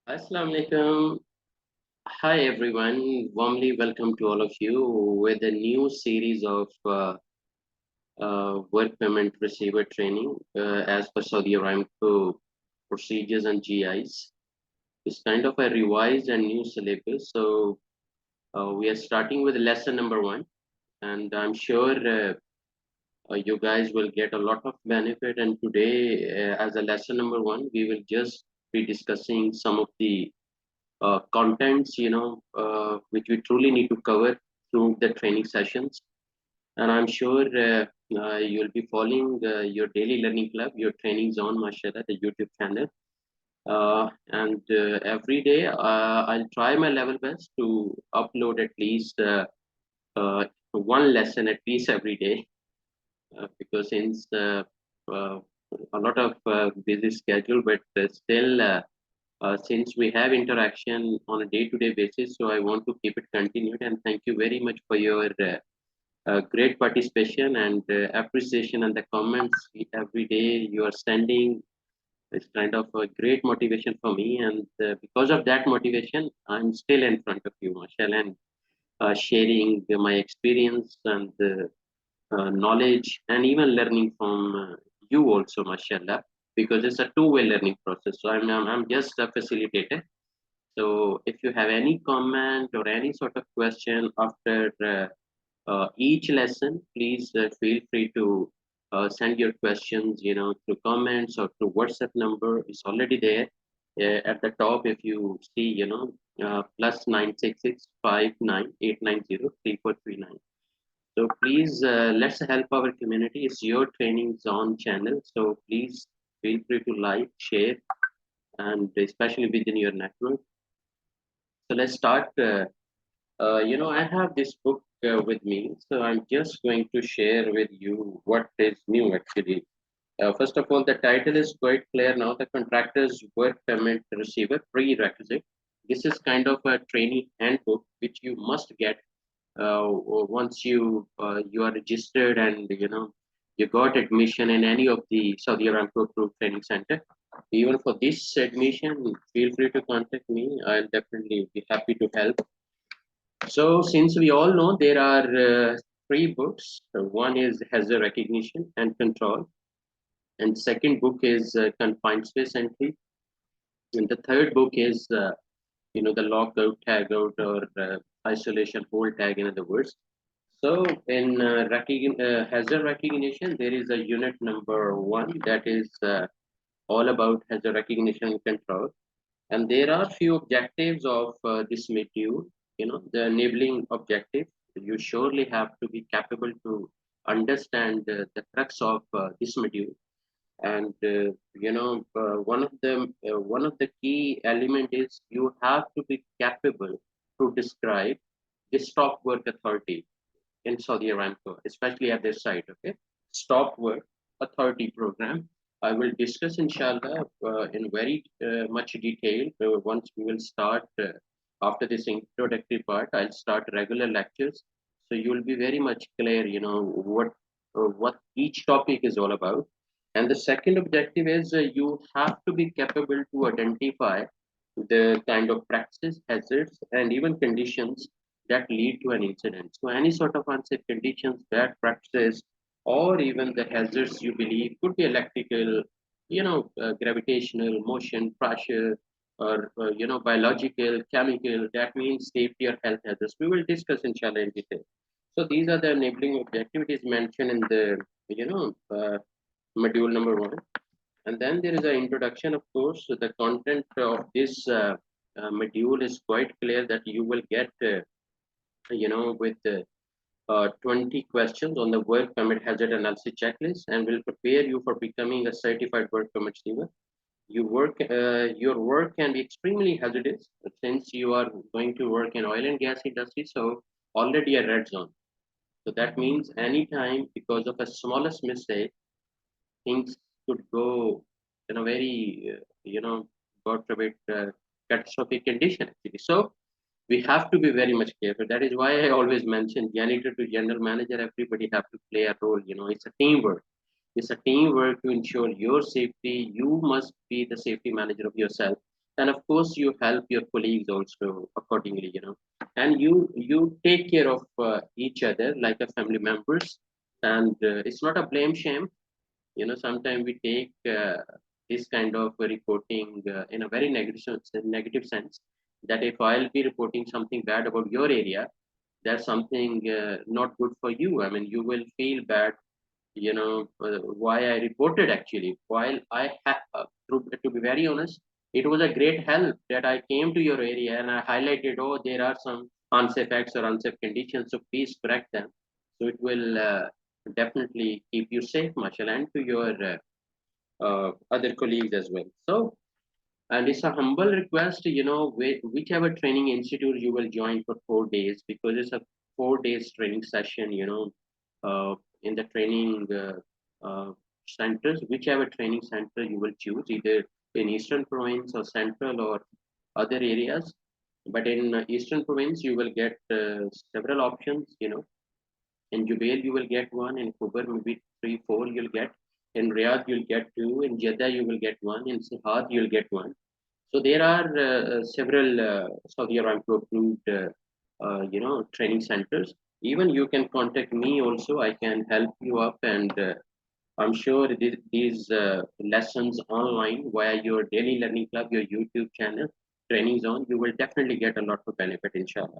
Assalamu alaikum. Hi everyone. Warmly welcome to all of you with a new series of work permit receiver training as per Saudi Aramco procedures and GIs. It's kind of a revised and new syllabus. So we are starting with lesson number one, and I'm sure you guys will get a lot of benefit. And today, as a lesson number one, we will just be discussing some of the contents, which we truly need to cover through the training sessions. And I'm sure you'll be following your daily learning club, your training zone, mashallah, the YouTube channel. And every day, I'll try my level best to upload at least one lesson at least every day, because since uh, a lot of busy schedule, but since we have interaction on a day-to-day basis, so I want to keep it continued. And thank you very much for your great participation and appreciation and the comments every day you are sending. It's kind of a great motivation for me, and because of that motivation, I'm still in front of you, Marshall, and sharing my experience and knowledge and even learning from you also, mashallah, because it's a two-way learning process. So I'm just a facilitator. So if you have any comment or any sort of question after each lesson, please feel free to send your questions, through comments or through WhatsApp number. It's already there at the top. If you see, plus 9665989034339. So please, let's help our community. It's your training zone channel. So please feel free to like, share, and especially within your network. So let's start. I have this book with me. So I'm just going to share with you what is new actually. First of all, the title is quite clear now. The contractor's work permit receiver prerequisite. This is kind of a training handbook which you must get once you are registered and you got admission in any of the Saudi Aramco approved training center. Even for this admission, feel free to contact me. I'll definitely be happy to help. So since we all know there are three books, one is hazard recognition and control, and second book is confined space entry, and the third book is the lockout, tagout, or isolation hold tag, in other words. So in hazard recognition, there is a unit number one that is all about hazard recognition and control. And there are few objectives of this module, the enabling objective. You surely have to be capable to understand the crux of this module. And one of the key element is you have to be capable to describe the stop work authority in Saudi Aramco, especially at this site. Okay, stop work authority program. I will discuss, inshallah, in very much detail once we will start. After this introductory part, I'll start regular lectures, so you will be very much clear. What each topic is all about. And the second objective is you have to be capable to identify the kind of practices, hazards, and even conditions that lead to an incident. So any sort of unsafe conditions, bad practices, or even the hazards you believe could be electrical, gravitational, motion, pressure, or biological, chemical. That means safety or health hazards. We will discuss inshallah in detail. So these are the enabling objectives mentioned in the module number one. And then there is an introduction, of course. So the content of this module is quite clear that you will get, with 20 questions on the work permit hazard analysis checklist, and will prepare you for becoming a certified work permit receiver. Your work can be extremely hazardous since you are going to work in oil and gas industry. So already a red zone. So that means anytime because of a smallest mistake, things could go in a very, God forbid, catastrophic condition actually. So we have to be very much careful. That is why I always mention janitor to general manager, everybody have to play a role. It's a teamwork. It's a teamwork to ensure your safety. You must be the safety manager of yourself. And of course, you help your colleagues also accordingly, and you take care of each other like a family members. And it's not a blame shame. Sometimes we take this kind of reporting in a very negative sense, that if I'll be reporting something bad about your area, that's something not good for you. I mean, you will feel bad, why I reported actually. While to be very honest, it was a great help that I came to your area and I highlighted, oh, there are some unsafe acts or unsafe conditions, so please correct them. So it will definitely keep you safe, Marshall, and to your other colleagues as well. So, and it's a humble request, whichever training institute you will join for 4 days, because it's a 4 days training session, in the training centers, whichever training center you will choose, either in Eastern Province or Central or other areas. But in Eastern Province, you will get several options, in Jubail, you will get one. In Kubar, maybe three, four you'll get. In Riyadh, you'll get two. In Jeddah, you will get one. In Sihad, you'll get one. So there are several Saudi Aramco approved, training centers. Even you can contact me also. I can help you up, and I'm sure these lessons online via your daily learning club, your YouTube channel, training zone, you will definitely get a lot of benefit, inshallah.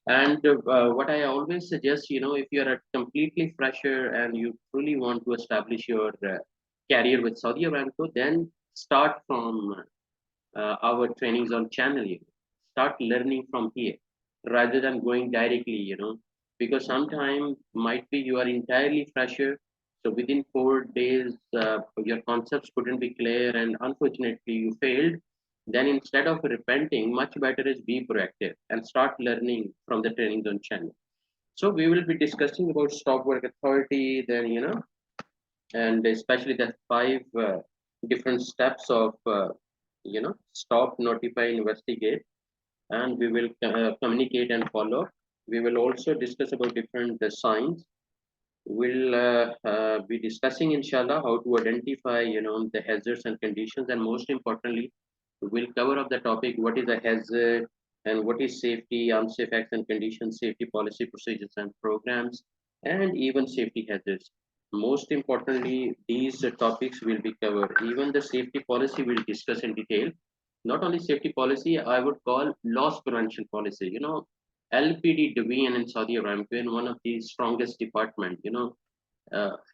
And what I always suggest, if you're a completely fresher and you truly want to establish your career with Saudi Aramco, then start from our trainings on channel. Start learning from here rather than going directly, because sometimes might be you are entirely fresher. So within 4 days, your concepts couldn't be clear and unfortunately you failed. Then instead of repenting, much better is be proactive and start learning from the trainings on channel. So we will be discussing about stop work authority, then, and especially the five different steps of, stop, notify, investigate, and we will communicate and follow. We will also discuss about different signs. We'll be discussing, inshallah, how to identify, the hazards and conditions, and most importantly, we'll cover up the topic: what is a hazard and what is safety, unsafe acts and conditions, safety policy, procedures and programs, and even safety hazards. Most importantly, these topics will be covered. Even the safety policy we'll discuss in detail. Not only safety policy, I would call loss prevention policy. LPD division in Saudi Arabia, one of the strongest department.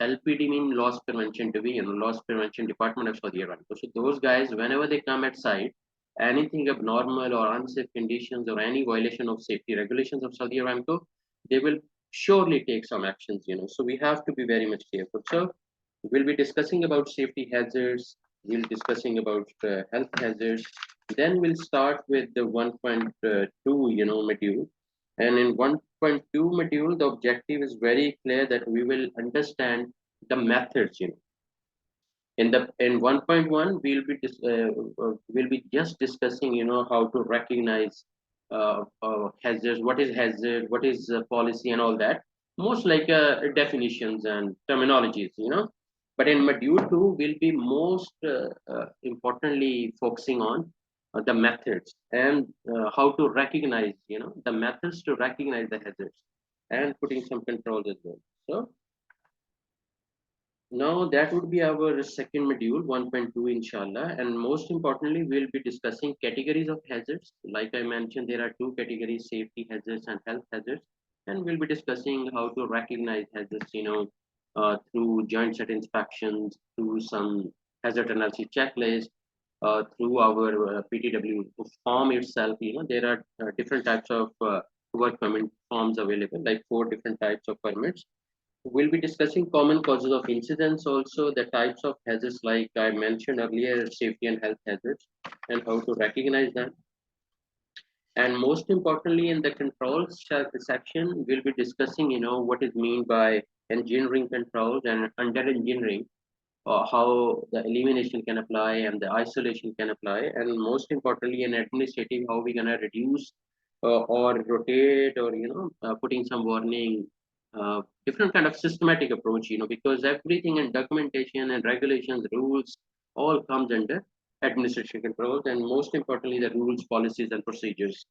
LPD mean loss prevention division, loss prevention department of Saudi Aramco. So those guys, whenever they come at site, anything abnormal or unsafe conditions or any violation of safety regulations of Saudi Aramco, they will surely take some actions. So we have to be very much careful. So we'll be discussing about safety hazards. We'll discussing about health hazards. Then we'll start with the 1.2, module. And in 1.2 module, the objective is very clear that we will understand the methods. In 1.1, we'll be just discussing, how to recognize hazards, what is hazard, what is policy, and all that. Most like definitions and terminologies. But in module 2, we'll be most importantly focusing on the methods and how to recognize, the methods to recognize the hazards and putting some controls as well. So now that would be our second module, 1.2, inshallah. And most importantly, we'll be discussing categories of hazards. Like I mentioned, there are two categories: safety hazards and health hazards. And we'll be discussing how to recognize hazards, through joint set inspections, through some hazard analysis checklist, through our PTW form itself. There are different types of work permit forms available, like 4 different types of permits. We'll be discussing common causes of incidents, also the types of hazards, like I mentioned earlier, safety and health hazards, and how to recognize them. And most importantly, in the controls section, we'll be discussing, what is mean by engineering controls and under engineering, how the elimination can apply and the isolation can apply, and most importantly, in administrative, how we're gonna reduce or rotate, or putting some warning, different kind of systematic approach, because everything in documentation and regulations, rules, all comes under administration controls, and most importantly, the rules, policies, and procedures.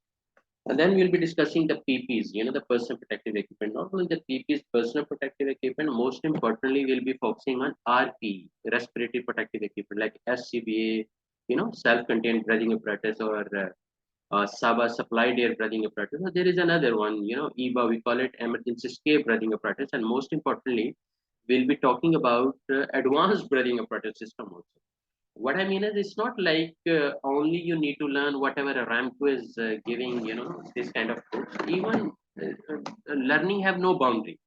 And then we'll be discussing the PPs, the personal protective equipment. Not only the PPs, personal protective equipment, most importantly, we'll be focusing on RP, respiratory protective equipment, like SCBA, self-contained breathing apparatus, or SABA, supplied air breathing apparatus. So there is another one, EBA, we call it emergency escape breathing apparatus. And most importantly, we'll be talking about advanced breathing apparatus system also. What I mean is, it's not like only you need to learn whatever Aramco is giving, this kind of books. Even learning have no boundary.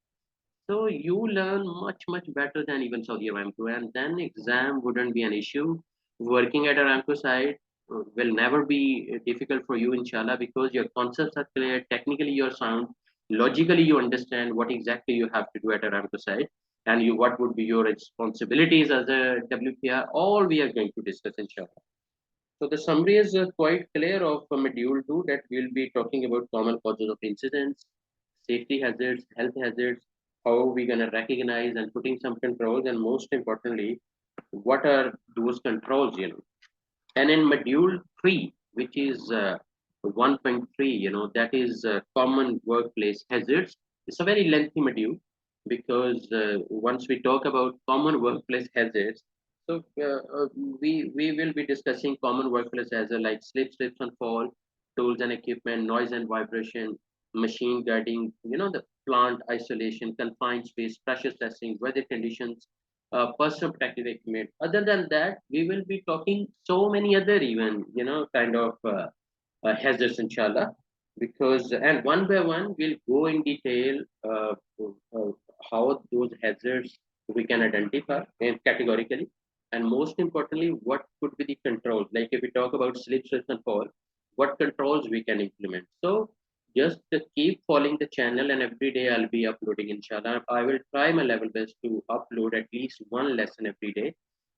So you learn much, much better than even Saudi Aramco, and then exam wouldn't be an issue. Working at Aramco side will never be difficult for you, inshallah, because your concepts are clear, technically you're sound, logically you understand what exactly you have to do at Aramco side, and what would be your responsibilities as a WPR. All we are going to discuss, inshallah. So the summary is quite clear of module 2, that we'll be talking about common causes of incidents, safety hazards, health hazards, how we're going to recognize and putting some controls, and most importantly, what are those controls, And in module 3, which is 1.3, that is common workplace hazards. It's a very lengthy module, because once we talk about common workplace hazards, so we will be discussing common workplace hazards like slips and fall, tools and equipment, noise and vibration, machine guarding, the plant isolation, confined space, pressure testing, weather conditions, personal protective equipment. Other than that, we will be talking so many other even, kind of hazards, inshallah. Because, and one by one, we'll go in detail uh, how those hazards we can identify and categorically. And most importantly, what could be the controls? Like if we talk about slips and fall, what controls we can implement. So just keep following the channel, and every day I'll be uploading, inshallah. I will try my level best to upload at least one lesson every day.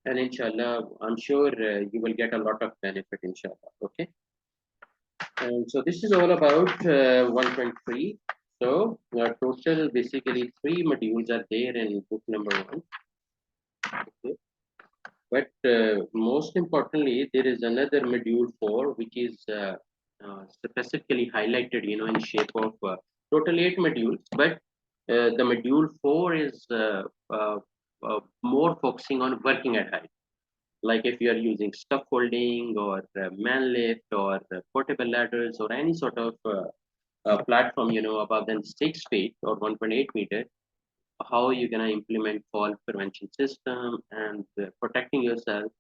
And inshallah, I'm sure you will get a lot of benefit, inshallah. Okay. And so this is all about 1.3. So total basically 3 modules are there in book number 1. Okay. But most importantly, there is another module 4, which is specifically highlighted, in shape of total 8 modules. But the module 4 is more focusing on working at height. Like if you are using scaffolding or man lift or portable ladders or any sort of platform, above than 6 feet or 1.8 meter, how you're going to implement fall prevention system and protecting yourself,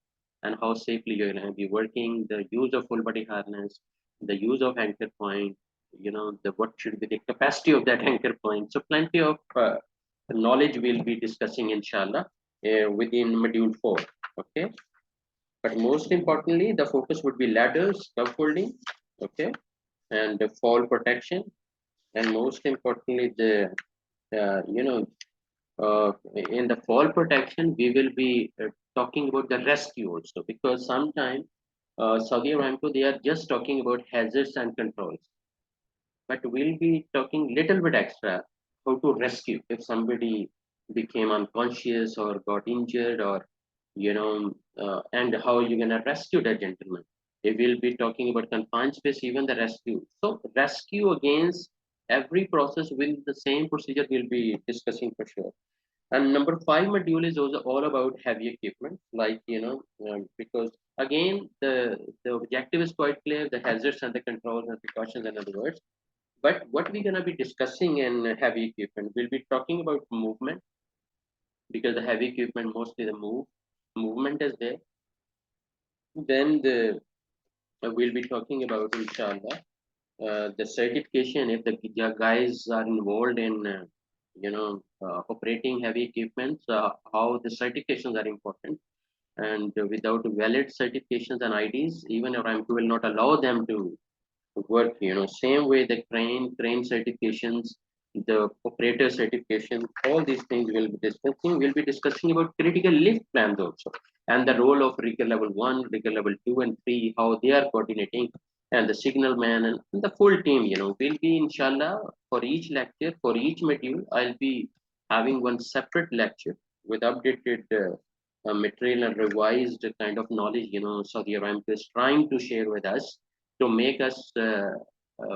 and how safely you're going to be working, the use of full body harness, the use of anchor point, the what should be the capacity of that anchor point. So plenty of knowledge we'll be discussing, inshallah, within module 4. Okay. But most importantly, the focus would be ladders, scaffolding, okay, and the fall protection, and most importantly, the in the fall protection, we will be talking about the rescue also, because sometimes Saudi Aramco, they are just talking about hazards and controls, but we'll be talking little bit extra how to rescue if somebody became unconscious or got injured, or and how you're gonna rescue that gentleman. We will be talking about confined space, even the rescue. So rescue against every process with the same procedure we'll be discussing for sure. And number 5 module is also all about heavy equipment, like because again the objective is quite clear: the hazards and the controls and precautions, in other words. But what we're gonna be discussing in heavy equipment, we'll be talking about movement, because the heavy equipment mostly the movement is there. Then we'll be talking about, inshallah, the certification, if the guys are involved in operating heavy equipment, how the certifications are important. And without valid certifications and IDs, even Aramco will not allow them to work. Same way the crane certifications, the operator certification, all these things we'll be discussing. We'll be discussing about critical lift plans also, and the role of rigger level 1, rigger level 2 and 3, how they are coordinating, and the signal man, and the full team. Will be, inshallah, for each lecture, for each module, I'll be having one separate lecture with updated material and revised kind of knowledge, Saudi Aramco is trying to share with us to make us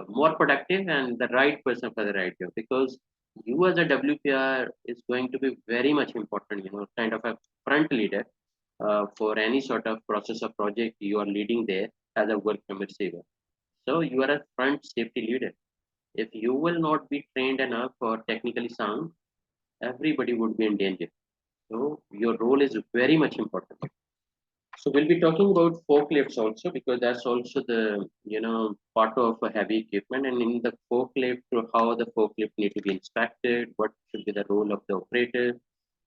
more productive and the right person for the right job. Because you as a WPR is going to be very much important, kind of a front leader for any sort of process or project you are leading there as a work permit saver. So you are a front safety leader. If you will not be trained enough or technically sound, everybody would be in danger. So your role is very much important. So we'll be talking about forklifts also because that's also the part of a heavy equipment. And in the forklift, how the forklift need to be inspected, what should be the role of the operator,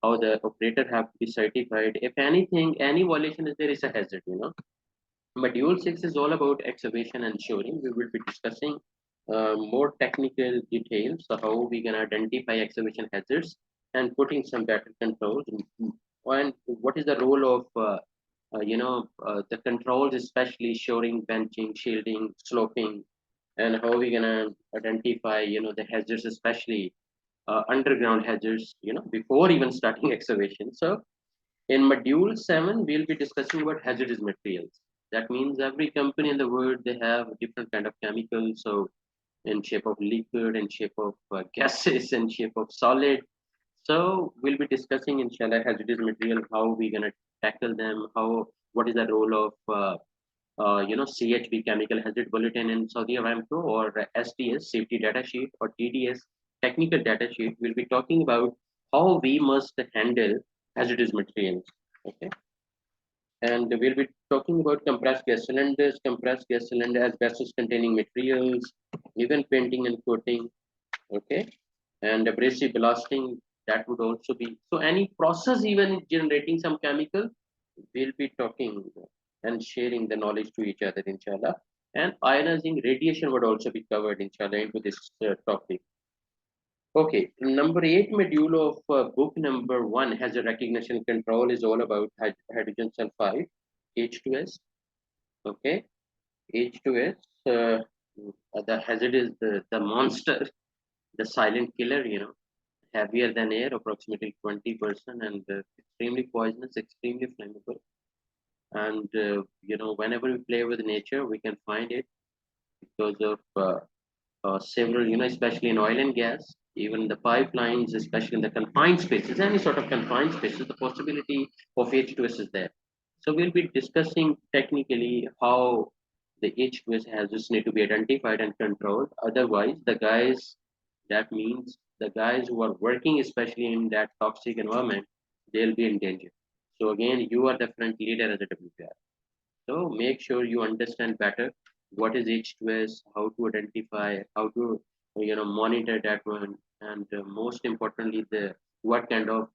how the operator have to be certified. If anything, any violation is there is a hazard. Module 6 is all about excavation and shoring. We will be discussing more technical details of how we can identify excavation hazards and putting some better controls. And what is the role of the controls, especially shoring, benching, shielding, sloping, and how we gonna identify the hazards, especially underground hazards, before even starting excavation. So in module 7, we'll be discussing about hazardous materials. That means every company in the world, they have different kind of chemicals. So in shape of liquid, in shape of gases, in shape of solid. So we'll be discussing inshallah hazardous material, how we're gonna tackle them, what is the role of CHB chemical hazard bulletin in Saudi Aramco or STS safety data sheet or TDS technical data sheet. We'll be talking about how we must handle hazardous materials. Okay, and we'll be talking about compressed gas cylinder, asbestos containing materials, even painting and coating. Okay, and abrasive blasting, that would also be so any process even generating some chemical, we'll be talking and sharing the knowledge to each other inshallah. And ionizing radiation would also be covered inshallah into this topic. Okay, number 8 module of book number 1 has a recognition control is all about hydrogen sulfide, H2S. Okay, H2S, the hazard is the monster, the silent killer, heavier than air, approximately 20%, and extremely poisonous, extremely flammable. And whenever we play with nature, we can find it because of several, especially in oil and gas, even the pipelines, especially in the confined spaces, any sort of confined spaces, the possibility of H2S is there. So we'll be discussing technically how the H2S hazards need to be identified and controlled. Otherwise, that means the guys who are working, especially in that toxic environment, they'll be in danger. So again, you are the front leader as a WPR. So make sure you understand better what is H2S, how to identify, how to monitor that one, and most importantly, the what kind of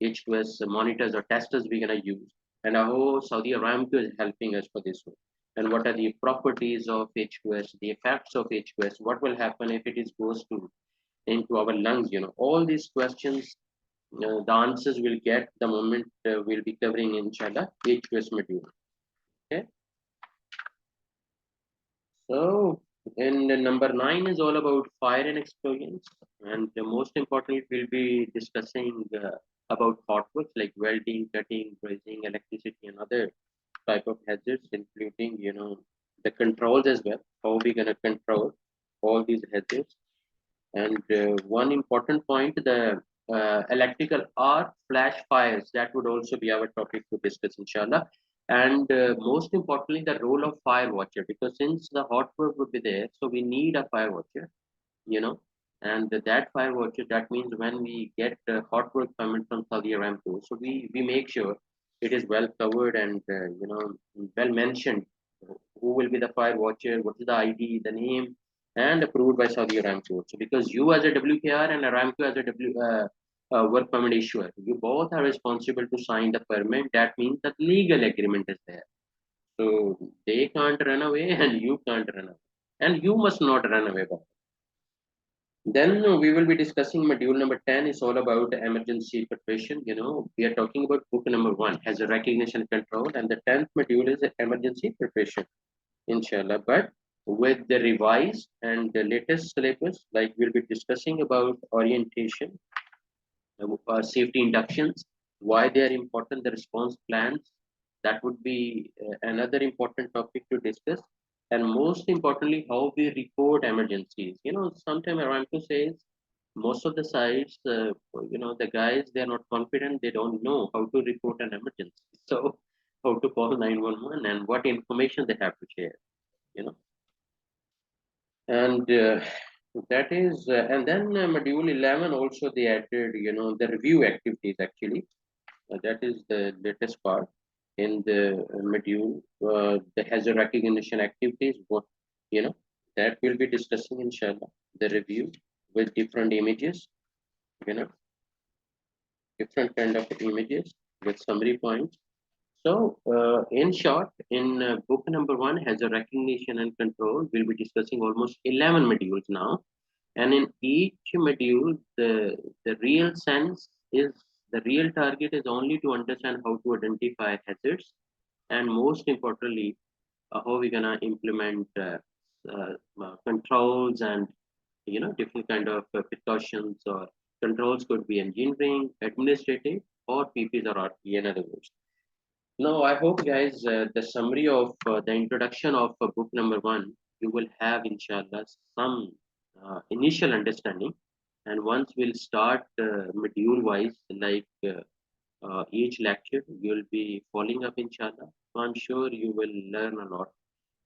H2S monitors or testers we're gonna use, and how Saudi Aramco is helping us for this one, and what are the properties of H2S, the effects of H2S, what will happen if it is goes to into our lungs, all these questions. The answers we'll get the moment we'll be covering inshallah H2S module. Okay. So, and number 9 is all about fire and explosions. And most importantly, we'll be discussing about hot works like welding, cutting, brazing, electricity, and other type of hazards, including, the controls as well. How we gonna control all these hazards. And one important point, the electrical arc flash fires, that would also be our topic to discuss, inshallah. And most importantly, the role of fire watcher, because since the hot work would be there, so we need a fire watcher, you know. And that fire watcher, that means when we get hot work permit from Saudi Aramco, so we make sure it is well covered and, well mentioned. Who will be the fire watcher? What is the ID, the name, and approved by Saudi Aramco. So because you as a WPR and Aramco as a work permit issuer, you both are responsible to sign the permit. That means that legal agreement is there. So they can't run away and you can't run away. And you must not run away. Then we will be discussing module number 10 is all about emergency preparation. We are talking about book number 1 has a recognition control, and the 10th module is emergency preparation, inshallah. But with the revised and the latest syllabus, like we'll be discussing about orientation, safety inductions, why they are important, the response plans. That would be another important topic to discuss. And most importantly, how we report emergencies. Sometimes Aramco says most of the sites, the guys, they're not confident, they don't know how to report an emergency. So, how to call 911 and what information they have to share, you know. And that is, and then module 11 also they added, the review activities actually. That is the latest part in the module. The hazard recognition activities, what, you know, that we'll be discussing inshallah. The review with different images, you know, different kind of images with summary points. So, in short, in book number one, hazard recognition and control, we'll be discussing almost 11 modules now. And in each module, the real sense is the real target is only to understand how to identify hazards, and most importantly, how we're gonna implement controls and different kind of precautions or controls could be engineering, administrative, or PPs or RP in other words. Now, I hope, guys, the summary of the introduction of book number one, you will have, inshallah, some initial understanding. And once we'll start module wise, like each lecture, you'll be following up, inshallah. So I'm sure you will learn a lot,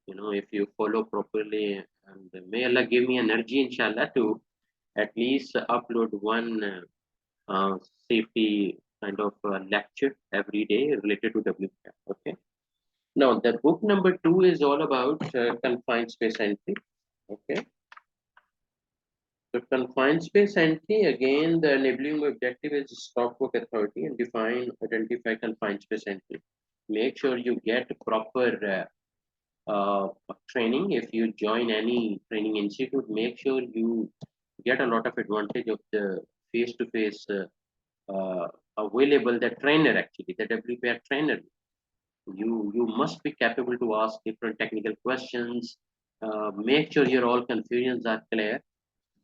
if you follow properly. And may Allah give me energy, inshallah, to at least upload one uh, safety kind of lecture every day related to WPR. Okay. Now, the book number two is all about confined space entry. Okay. So, confined space entry, again, the enabling objective is stop work authority and define, identify confined space entry. Make sure you get proper training. If you join any training institute, make sure you get a lot of advantage of the face-to-face available, the trainer actually, the WPR trainer. You must be capable to ask different technical questions. Make sure your all confusions are clear.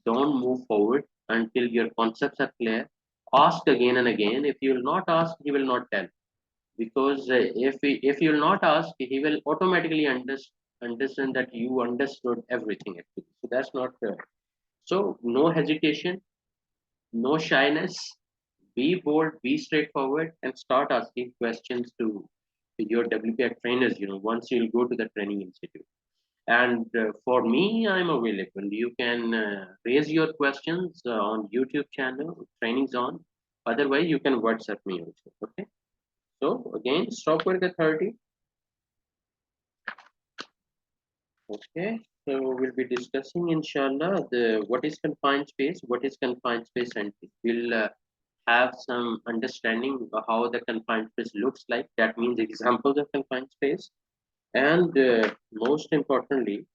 Don't move forward until your concepts are clear. Ask again and again. If you will not ask, he will not tell. Because if you will not ask, he will automatically understand that you understood everything actually. So that's not so no hesitation, no shyness. Be bold, be straightforward, and start asking questions to your WPR trainers. Once you'll go to the training institute. And for me, I'm available. You can raise your questions on YouTube channel, Trainings On. Otherwise, you can WhatsApp me also. Okay. So again, stop work authority. Okay. So we'll be discussing, inshallah, the what is confined space, what is confined space entry. We'll have some understanding of how the confined space looks like. That means examples of confined space. And most importantly,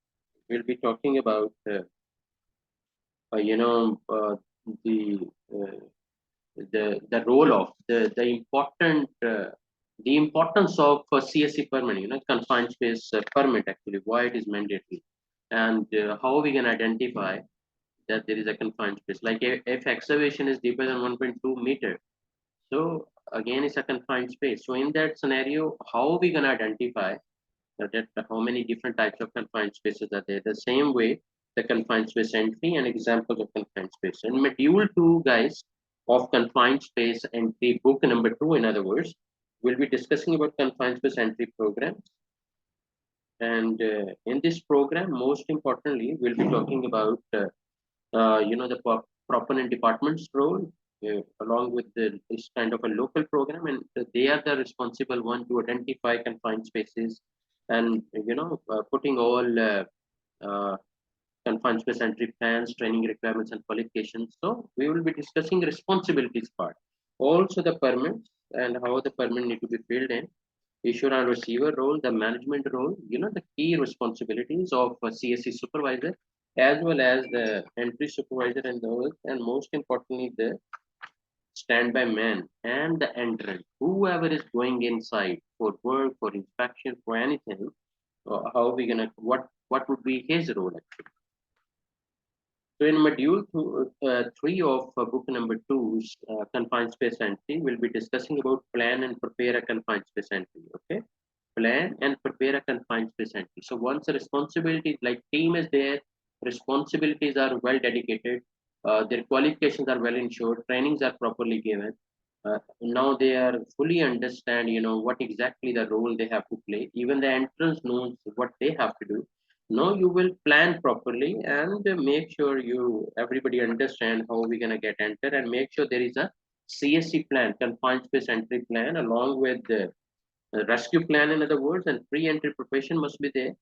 we'll be talking about uh, you know uh, the uh, the role of the importance of CSC permit, confined space permit actually, why it is mandatory, and how we can identify that there is a confined space. Like if excavation is deeper than 1.2 meter, so again it's a confined space. So in that scenario, how we can identify that how many different types of confined spaces are there. The same way, the confined space entry and examples of confined space. In module 2, guys, of confined space entry, book number 2, in other words, we'll be discussing about confined space entry programs. And in this program, most importantly, we'll be talking about, the proponent department's role, along with this kind of a local program, and they are the responsible one to identify confined spaces and putting all confined space entry plans, training requirements, and qualifications. So we will be discussing responsibilities part, also the permits and how the permit need to be filled in, issuer and receiver role, the management role, the key responsibilities of a CSC supervisor, as well as the entry supervisor and those, and most importantly, the standby man and the entrant, whoever is going inside for work, for inspection, for anything, how we gonna what would be his role actually. So in module 3 of book number 2, confined space entry, we'll be discussing about plan and prepare a confined space entry. Okay, plan and prepare a confined space entry. So once the responsibilities like team is there, responsibilities are well dedicated, their qualifications are well ensured, trainings are properly given. Now they are fully understand, what exactly the role they have to play. Even the entrance knows what they have to do. Now you will plan properly and make sure you everybody understand how we're gonna get enter and make sure there is a CSC plan, confined space entry plan, along with the rescue plan, in other words, and pre-entry preparation must be there.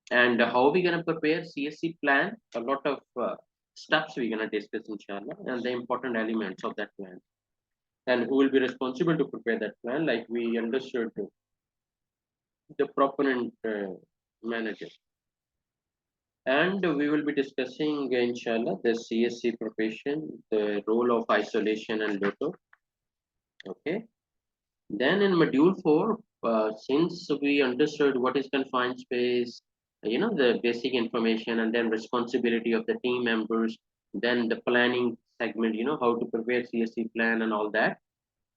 And how we gonna prepare CSC plan? A lot of steps we're gonna discuss, inshallah, and the important elements of that plan, and who will be responsible to prepare that plan, like we understood the proponent manager. And we will be discussing, inshallah, the CSC preparation, the role of isolation and LOTO. Okay. Then in module 4, since we understood what is confined space, the basic information, and then responsibility of the team members, then the planning segment, how to prepare CSC plan and all that.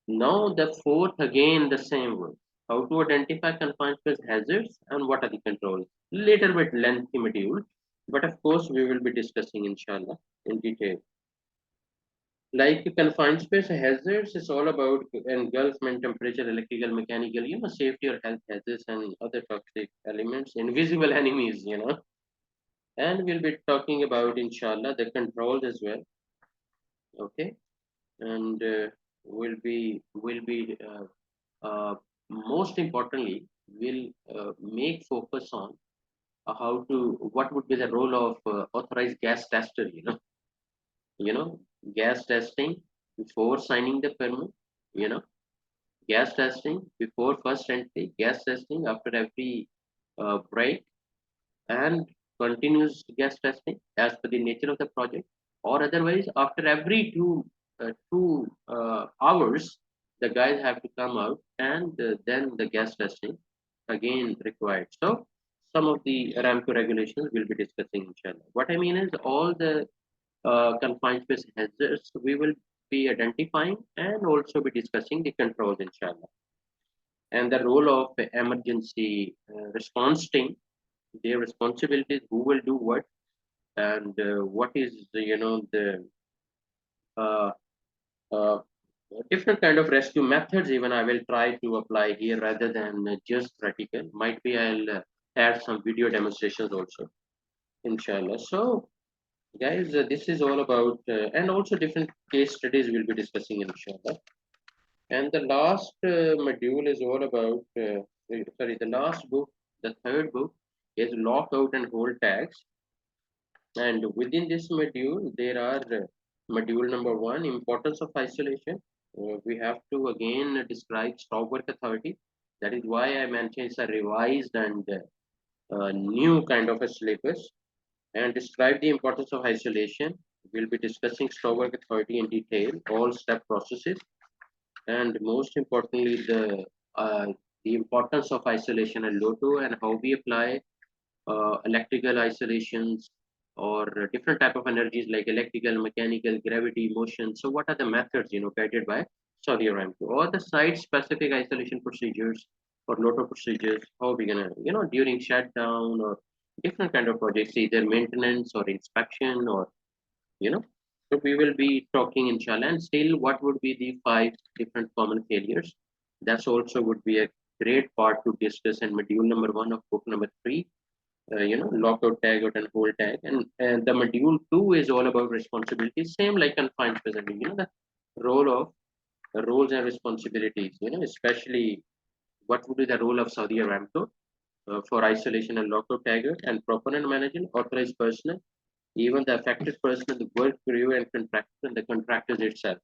Now the fourth, again, the same word. How to identify confined space hazards and what are the controls. Little bit lengthy module, but of course we will be discussing, inshallah, in detail. Like confined space hazards is all about engulfment, temperature, electrical, mechanical, safety or health hazards and other toxic elements, invisible enemies, And we'll be talking about, inshallah, the controls as well. Okay. And most importantly, we'll make focus on what would be the role of authorized gas tester, you know, gas testing before signing the permit, you know, gas testing before first entry, gas testing after every break, and continuous gas testing as per the nature of the project, or otherwise after every 2 hours, the guys have to come out and then the gas testing again required. So some of the Aramco regulations we'll be discussing, inshallah. What I mean is all the confined space hazards we will be identifying and also be discussing the controls, inshallah, and the role of the emergency response team, their responsibilities, who will do what, and what is the uh, uh, different kind of rescue methods. Even I will try to apply here rather than just practical. Might be I'll add some video demonstrations also, inshallah. So guys, this is all about, and also different case studies we'll be discussing, inshallah. And the last module is all about, sorry, the last book, the third book is lockout and hold tags. And within this module, there are module number 1, importance of isolation. We have to again describe stop work authority. That is why I mentioned it's a revised and new kind of a syllabus, and describe the importance of isolation. We'll be discussing stop work authority in detail, all step processes, and most importantly, the importance of isolation and LOTO and how we apply electrical isolations or different type of energies like electrical, mechanical, gravity, motion. So what are the methods, guided by Saudi Aramco, or the site-specific isolation procedures or LOTO procedures? How we gonna, during shutdown or different kind of projects, either maintenance or inspection or, you know. So we will be talking, inshallah, and still what would be the 5 different common failures. That's also would be a great part to discuss in module number 1 of book number 3, lockout, tag out, and hold tag. And the module 2 is all about responsibility, same like confined space, the role of roles and responsibilities, especially what would be the role of Saudi Aramco for isolation and lockout, tag out, and proponent management, authorized personnel, even the affected personnel, the work crew and contractors, and the contractors itself.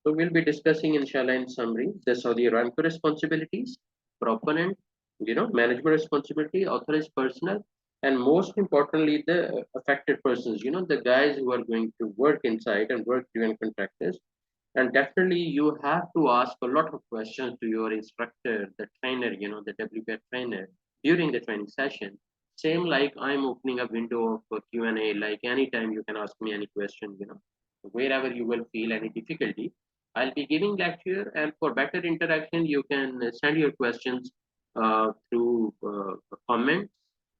So we'll be discussing, inshallah, in summary, the Saudi Aramco responsibilities, proponent, management responsibility, authorized personnel, and most importantly, the affected persons, the guys who are going to work inside and work during contractors. And definitely you have to ask a lot of questions to your instructor, the trainer, the WPR trainer during the training session. Same like I'm opening a window for Q&A, like anytime you can ask me any question, wherever you will feel any difficulty. I'll be giving lecture, and for better interaction, you can send your questions through comments.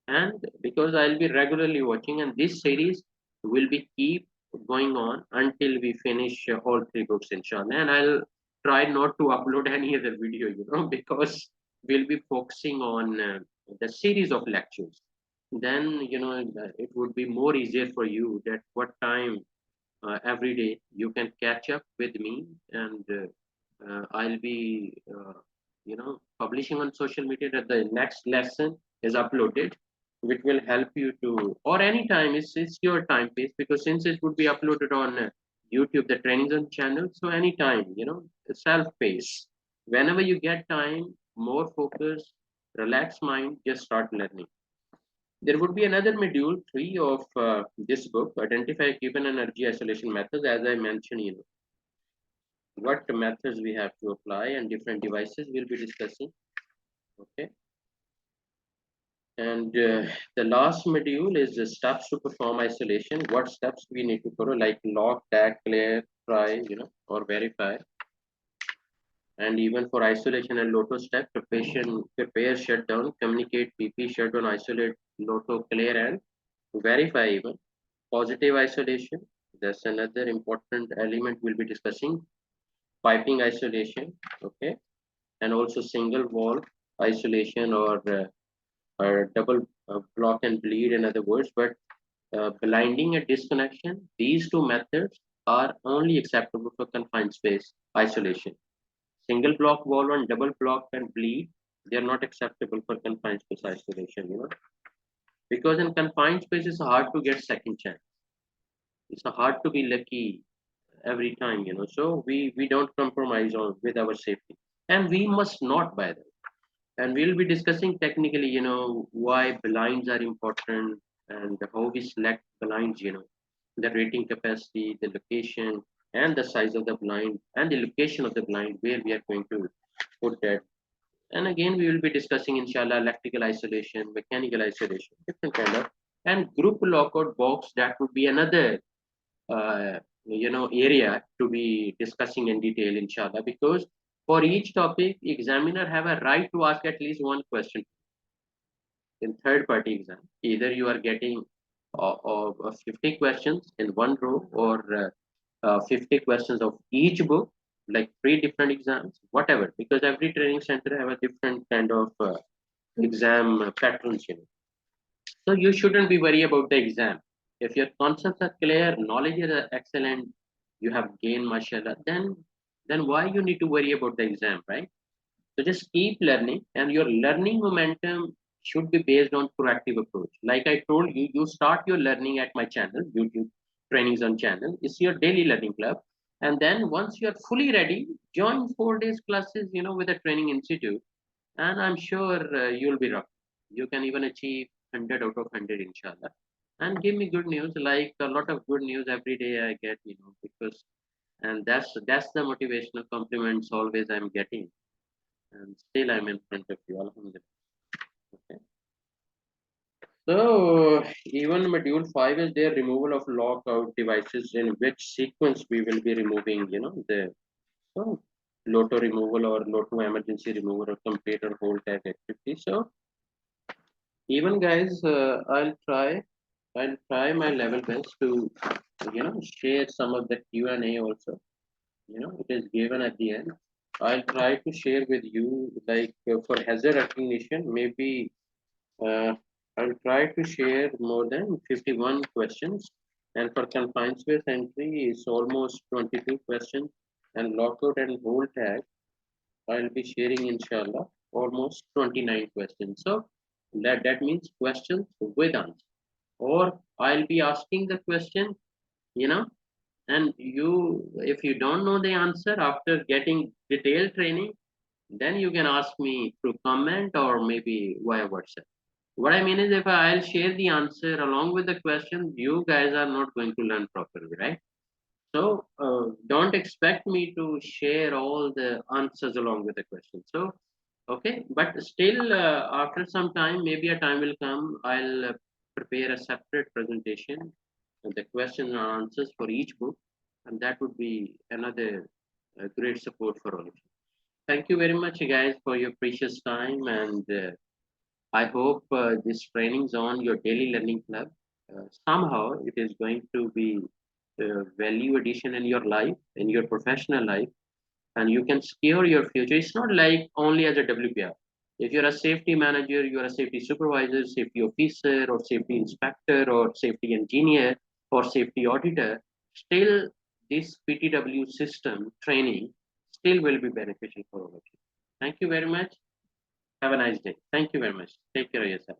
And because I'll be regularly watching, and this series will be keep going on until we finish all three books, inshallah. And I'll try not to upload any other video, because we'll be focusing on the series of lectures. Then it would be more easier for you that what time every day you can catch up with me, and I'll be publishing on social media that the next lesson is uploaded, which will help you to, or anytime it's your time pace, because since it would be uploaded on YouTube, the trainings on channel. So anytime, self pace, whenever you get time, more focus, relaxed mind, just start learning. There would be another module 3 of this book, identify given energy isolation methods. As I mentioned, what methods we have to apply and different devices we'll be discussing. Okay. And the last module is the steps to perform isolation. What steps we need to follow, like lock, tag, clear, try, or verify. And even for isolation and Lotto step, prepare, shut down, communicate, PP, shut down, isolate, Lotto, clear, and verify even. Positive isolation, that's another important element we'll be discussing. Piping isolation, okay, and also single wall isolation, or double block and bleed, in other words. But blinding and disconnection, these two methods are only acceptable for confined space isolation. Single block wall and double block and bleed, they are not acceptable for confined space isolation, because in confined space it's hard to get second chance. It's hard to be lucky every time, so we don't compromise on with our safety, and we must not, by the way. And we'll be discussing technically, why blinds are important, and how we select blinds, the rating capacity, the location, and the size of the blind, and the location of the blind where we are going to put that. And again, we will be discussing, inshallah, electrical isolation, mechanical isolation, different kind of, and group lockout box. That would be another area to be discussing in detail, inshallah, because for each topic, examiner have a right to ask at least one question in third party exam. Either you are getting 50 questions in one row, or 50 questions of each book, like three different exams, whatever, because every training center have a different kind of exam patterns, So you shouldn't be worried about the exam. If your concepts are clear, knowledge is excellent, you have gained, mashallah, then why you need to worry about the exam, right? So just keep learning, and your learning momentum should be based on proactive approach. Like I told you, you start your learning at my channel, YouTube trainings on channel. It's your daily learning club. And then once you're fully ready, join 4 days classes, with a training institute. And I'm sure you'll be rock. You can even achieve 100 out of 100, inshallah. And give me good news, like a lot of good news every day I get, because, and that's the motivational compliments always I'm getting, and still I'm in front of you, alhamdulillah. Okay. So even module 5 is there, removal of lockout devices, in which sequence we will be removing, the so Lotto removal or Lotto emergency removal or complete or whole tag activity. So even guys, I'll try my level best to share some of the Q&A also. It is given at the end. I'll try to share with you, like for hazard recognition, maybe I'll try to share more than 51 questions. And for confined space entry, it's almost 22 questions. And lockout and hold tag, I'll be sharing, inshallah, almost 29 questions. So that means questions with answer. Or I'll be asking the question, you know, and if you don't know the answer after getting detailed training, then you can ask me through comment or maybe via WhatsApp. What I mean is, if I'll share the answer along with the question, you guys are not going to learn properly, right? So don't expect me to share all the answers along with the question. So Okay, but still, after some time, maybe a time will come, I'll prepare a separate presentation, the questions and answers for each book, and that would be another great support for all of you. Thank you very much, guys, for your precious time, and I hope this trainings on your daily learning club, somehow it is going to be value addition in your life, in your professional life, and you can secure your future. It's not like only as a WPR. If you're a safety manager, you're a safety supervisor, safety officer, or safety inspector, or safety engineer, or safety auditor, still this PTW system training still will be beneficial for all of you. Thank you very much. Have a nice day. Thank you very much. Take care of yourself.